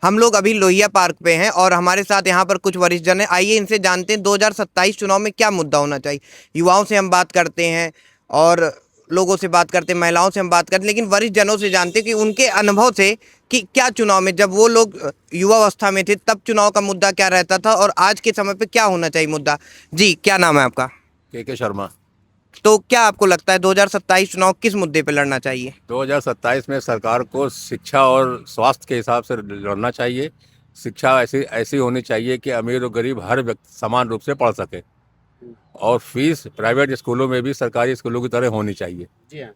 हम लोग अभी लोहिया पार्क पे हैं और हमारे साथ यहाँ पर कुछ वरिष्ठ जन हैं। आइए इनसे जानते हैं 2027 चुनाव में क्या मुद्दा होना चाहिए। युवाओं से हम बात करते हैं और लोगों से बात करते हैं, महिलाओं से हम बात करते हैं, लेकिन वरिष्ठ जनों से जानते हैं कि उनके अनुभव से कि क्या चुनाव में जब वो लोग युवावस्था में थे तब चुनाव का मुद्दा क्या रहता था और आज के समय पे क्या होना चाहिए मुद्दा। जी, क्या नाम है आपका? के शर्मा। तो क्या आपको लगता है 2027 चुनाव किस मुद्दे पे लड़ना चाहिए? 2027 में सरकार को शिक्षा और स्वास्थ्य के हिसाब से लड़ना चाहिए। शिक्षा ऐसी ऐसी होनी चाहिए कि अमीर और गरीब हर व्यक्ति समान रूप से पढ़ सके, और फीस प्राइवेट स्कूलों में भी सरकारी स्कूलों की तरह होनी चाहिए। जी हाँ।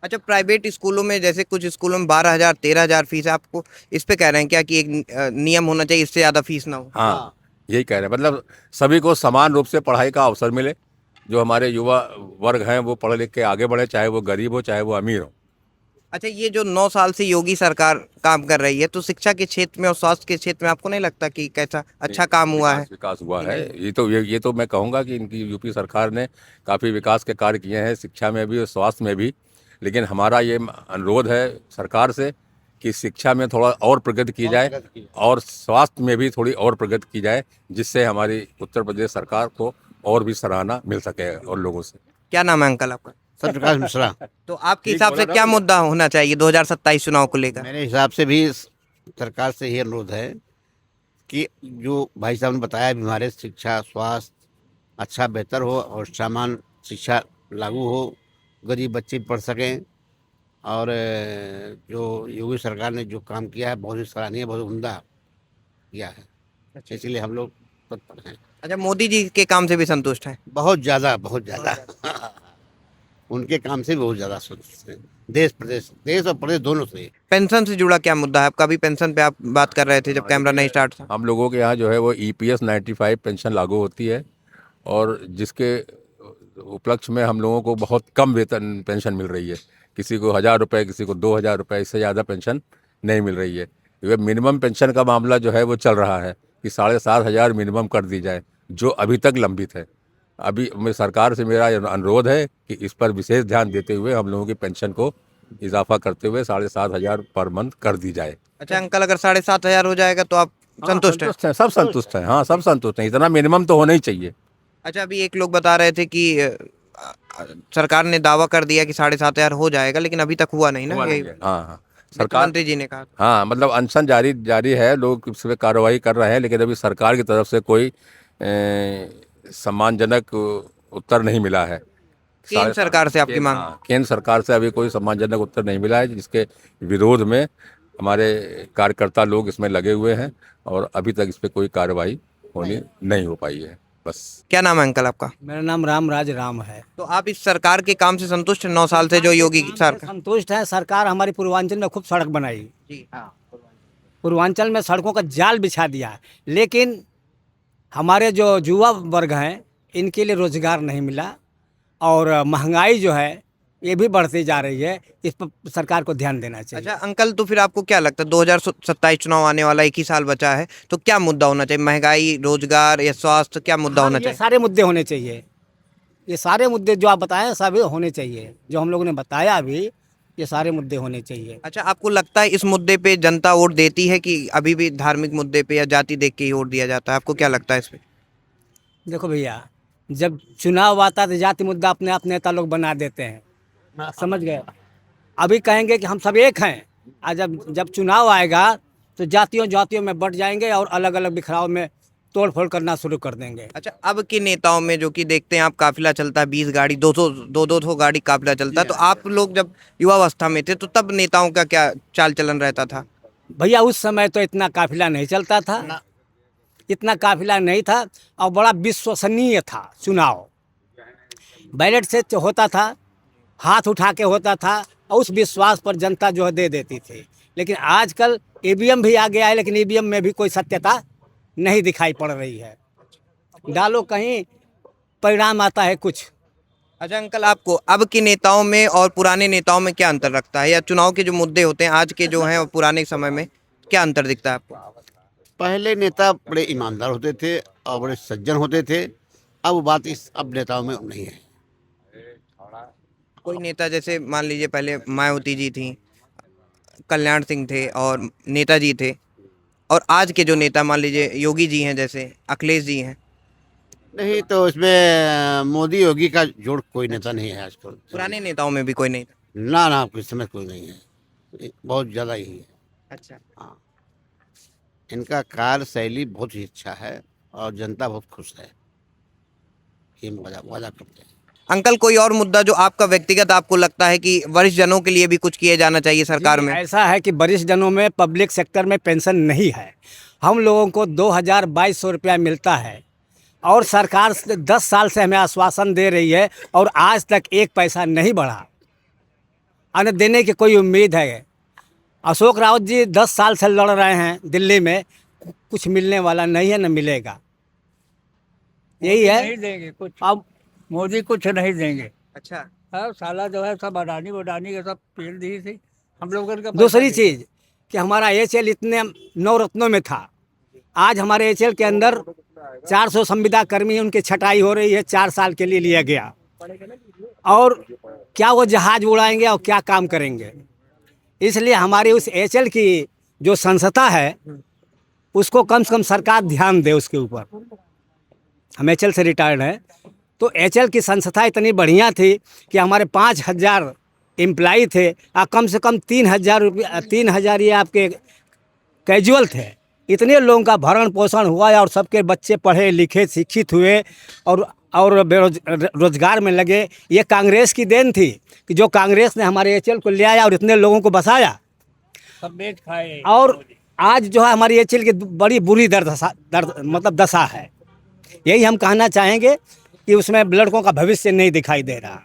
अच्छा, प्राइवेट स्कूलों में जैसे कुछ स्कूलों में 12,000 13,000 फीस है, आपको इस पे कह रहे हैं क्या कि एक नियम होना चाहिए इससे ज्यादा फीस ना हो? हाँ, यही कह रहे हैं, मतलब सभी को समान रूप से पढ़ाई का अवसर मिले। जो हमारे युवा वर्ग हैं वो पढ़ लिख के आगे बढ़े, चाहे वो गरीब हो चाहे वो अमीर हो। अच्छा, ये जो 9 साल से योगी सरकार काम कर रही है तो शिक्षा के क्षेत्र में और स्वास्थ्य के क्षेत्र में आपको नहीं लगता कि कैसा अच्छा काम हुआ है? विकास हुआ है। ये तो मैं कहूँगा कि इनकी यूपी सरकार ने काफ़ी विकास के कार्य किए हैं, शिक्षा में भी और स्वास्थ्य में भी। लेकिन हमारा ये अनुरोध है सरकार से कि शिक्षा में थोड़ा और प्रगति की जाए और स्वास्थ्य में भी थोड़ी और प्रगति की जाए, जिससे हमारी उत्तर प्रदेश सरकार को और भी सराहना मिल सके और लोगों से। क्या नाम है अंकल आपका? सत्यप्रकाश मिश्रा। तो आपके हिसाब से क्या मुद्दा होना चाहिए 2027 चुनाव को लेकर? मेरे हिसाब से भी सरकार से ये अनुरोध है कि जो भाई साहब ने बताया भी हमारे शिक्षा स्वास्थ्य अच्छा बेहतर हो और समान शिक्षा लागू हो, गरीब बच्चे पढ़ सकें। और जो योगी सरकार ने जो काम किया है बहुत ही सराहनीय, बहुत उम्दा किया है। इसलिए हम लोग तत्पर हैं। अच्छा, मोदी जी के काम से भी संतुष्ट हैं? बहुत ज़्यादा, बहुत ज़्यादा। उनके काम से भी बहुत ज़्यादा संतुष्ट हैं। देश और प्रदेश दोनों से। पेंशन से जुड़ा क्या मुद्दा है आपका? अभी पेंशन पे आप बात कर रहे थे जब कैमरा नहीं स्टार्ट था। हम लोगों के यहाँ जो है वो EPS 95 पेंशन लागू होती है, और जिसके उपलक्ष्य में हम लोगों को बहुत कम वेतन पेंशन मिल रही है। किसी को 1,000 रुपये, किसी को 2,000 रुपये, इससे ज़्यादा पेंशन नहीं मिल रही है। ये मिनिमम पेंशन का मामला जो है वो चल रहा है कि 7,500 मिनिमम कर दी जाए, जो अभी तक लंबित है। अभी मैं सरकार से मेरा अनुरोध है कि इस पर विशेष ध्यान देते हुए हम लोगों की पेंशन को इजाफा करते हुए 7,500 पर मंथ कर दी जाए। अच्छा अंकल, अगर 7,500 हो जाएगा तो आप संतुष्ट हैं? संतुष्ट हैं, सब संतुष्ट हैं। हाँ, सब संतुष्ट हैं, इतना मिनिमम तो होना ही चाहिए। अच्छा, अभी एक लोग बता रहे थे कि सरकार ने दावा कर दिया कि 7,500 हो जाएगा, लेकिन अभी तक हुआ नहीं ना। हुआ यही नहीं है। हाँ हाँ, वित्त सरकार। मंत्री जी ने कहा। हाँ, मतलब अनशन जारी जारी है, लोग इस पर कार्रवाई कर रहे हैं, लेकिन अभी सरकार की तरफ से कोई सम्मानजनक उत्तर नहीं मिला है। केंद्र सरकार से आपकी मांग? हाँ, केंद्र सरकार से अभी कोई सम्मानजनक उत्तर नहीं मिला है, जिसके विरोध में हमारे कार्यकर्ता लोग इसमें लगे हुए हैं, और अभी तक इस पर कोई कार्रवाई होनी नहीं हो पाई है। बस। क्या नाम है अंकल आपका? मेरा नाम रामराज राम है। तो आप इस सरकार के काम से संतुष्ट हैं 9 साल से जो योगी काम से सरकार? संतुष्ट है। सरकार हमारी पूर्वांचल में खूब सड़क बनाई। जी हाँ, पूर्वांचल में सड़कों का जाल बिछा दिया है, लेकिन हमारे जो युवा वर्ग हैं इनके लिए रोजगार नहीं मिला, और महंगाई जो है ये भी बढ़ती जा रही है। इस पर सरकार को ध्यान देना चाहिए। अच्छा अंकल, तो फिर आपको क्या लगता है 2027 चुनाव आने वाला, 1 ही साल बचा है, तो क्या मुद्दा होना चाहिए? महंगाई, रोजगार या स्वास्थ्य, क्या मुद्दा होना ये चाहिए? सारे मुद्दे होने चाहिए। ये सारे मुद्दे जो आप बताएं सभी होने चाहिए, जो हम लोगों ने बताया अभी, ये सारे मुद्दे होने चाहिए। अच्छा, आपको लगता है इस मुद्दे पे जनता वोट देती है कि अभी भी धार्मिक मुद्दे पे या जाति देख के ही वोट दिया जाता है? आपको क्या लगता है इस पे? देखो भैया, जब चुनाव आता है तो जाति मुद्दा अपने आप नेता लोग बना देते हैं, समझ गए। अभी कहेंगे कि हम सब एक हैं, और जब जब चुनाव आएगा तो जातियों जातियों में बंट जाएंगे और अलग अलग बिखराव में तोड़ फोड़ करना शुरू कर देंगे। अच्छा, अब के नेताओं में जो कि देखते हैं आप, काफिला चलता है 20 गाड़ी, 200 गाड़ी काफिला चलता है, तो आप लोग जब युवावस्था में थे तो तब नेताओं का क्या चाल चलन रहता था? भैया उस समय तो इतना काफिला नहीं चलता था, इतना काफिला नहीं था, और बड़ा विश्वसनीय था चुनाव। बैलेट से होता था, हाथ उठा के होता था, और उस विश्वास पर जनता जो है दे देती थी। लेकिन आजकल EVM भी आ गया है, लेकिन EVM में भी कोई सत्यता नहीं दिखाई पड़ रही है। डालो कहीं, परिणाम आता है कुछ। अच्छा अंकल, आपको अब के नेताओं में और पुराने नेताओं में क्या अंतर लगता है, या चुनाव के जो मुद्दे होते हैं आज के जो हैं और पुराने समय में क्या अंतर दिखता है आपको? पहले नेता बड़े ईमानदार होते थे और बड़े सज्जन होते थे। अब वो बात अब नेताओं में नहीं है। कोई नेता जैसे मान लीजिए पहले मायावती जी थी, कल्याण सिंह थे और नेताजी थे, और आज के जो नेता मान लीजिए योगी जी हैं, जैसे अखिलेश जी हैं? नहीं तो इसमें मोदी योगी का जोड़ कोई नेता नहीं है आजकल। पुराने नेताओं में भी कोई नहीं था? ना ना, इस समय कोई नहीं है, बहुत ज़्यादा ही है। अच्छा। हाँ, इनका कार्यशैली बहुत ही अच्छा है और जनता बहुत खुश है, ये वादा वादा करते हैं। अंकल, कोई और मुद्दा जो आपका व्यक्तिगत आपको लगता है कि वरिष्ठ जनों के लिए भी कुछ किया जाना चाहिए सरकार जी, में? ऐसा है कि वरिष्ठ जनों में पब्लिक सेक्टर में पेंशन नहीं है। हम लोगों को 2200 रुपया मिलता है और सरकार 10 साल से हमें आश्वासन दे रही है और आज तक एक पैसा नहीं बढ़ा, और देने की कोई उम्मीद है। अशोक रावत जी 10 साल से लड़ रहे हैं दिल्ली में, कुछ मिलने वाला नहीं है, न मिलेगा। यही है। नहीं देंगे कुछ, अब मोदी कुछ नहीं देंगे। अच्छा। हाँ, साला जो है सब अडानी वडानी के सब पेड़ दी थी हम लोगों का। दूसरी चीज़ कि हमारा एचएल इतने नवरत्नों में था, आज हमारे एचएल के अंदर 400 संविदा कर्मी हैं, उनकी छटाई हो रही है, 4 साल के लिए लिया गया। और क्या वो जहाज उड़ाएंगे और क्या काम करेंगे? इसलिए हमारी उस एचएल की जो संस्था है उसको कम से कम सरकार ध्यान दे उसके ऊपर। हम एचएल से रिटायर्ड हैं, तो एचएल की संस्था इतनी बढ़िया थी कि हमारे 5000 एम्प्लाई थे और कम से कम 3000 रुपये 3000 ये आपके कैजुअल थे। इतने लोगों का भरण पोषण हुआ और सबके बच्चे पढ़े लिखे शिक्षित हुए और रोजगार में लगे। ये कांग्रेस की देन थी कि जो कांग्रेस ने हमारे एचएल को ले आया और इतने लोगों को बसाया। सब बेच खाए। और आज जो है हमारी एचएल की बड़ी बुरी दशा है। यही हम कहना चाहेंगे कि उसमें लड़कों का भविष्य नहीं दिखाई दे रहा।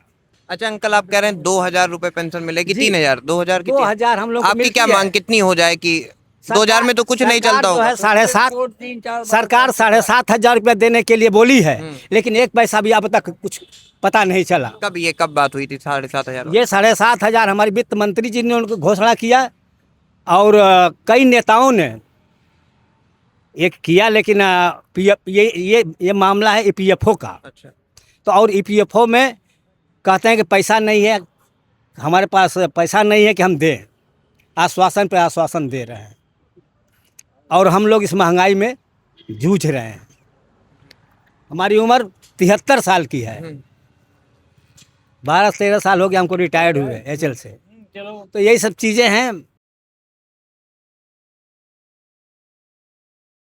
अच्छा अंकल, आप कह रहे हैं 2000 रुपए पेंशन मिलेगी? जी। 3000 2000 की 2000 हम लोग को आपकी मिलती क्या है। मांग कितनी हो जाए कि 2000 में तो कुछ नहीं सरकार चलता जो होगा? है 7.5 3-4 सरकार 7,500 रुपया देने के लिए बोली है, लेकिन एक पैसा भी अब तक कुछ पता नहीं चला। कब बात हुई थी 7,500? ये 7,500 हमारे वित्त मंत्री जी ने उनको घोषणा किया और कई नेताओं ने एक किया, लेकिन ये मामला है ईपीएफओ का। अच्छा। तो और ईपीएफओ में कहते हैं कि पैसा नहीं है, हमारे पास पैसा नहीं है कि हम दें। आश्वासन पे आश्वासन दे रहे हैं और हम लोग इस महंगाई में जूझ रहे हैं। हमारी उम्र 73 साल की है, 12-13 साल हो गया हमको रिटायर्ड हुए एचएल से। तो यही सब चीज़ें हैं।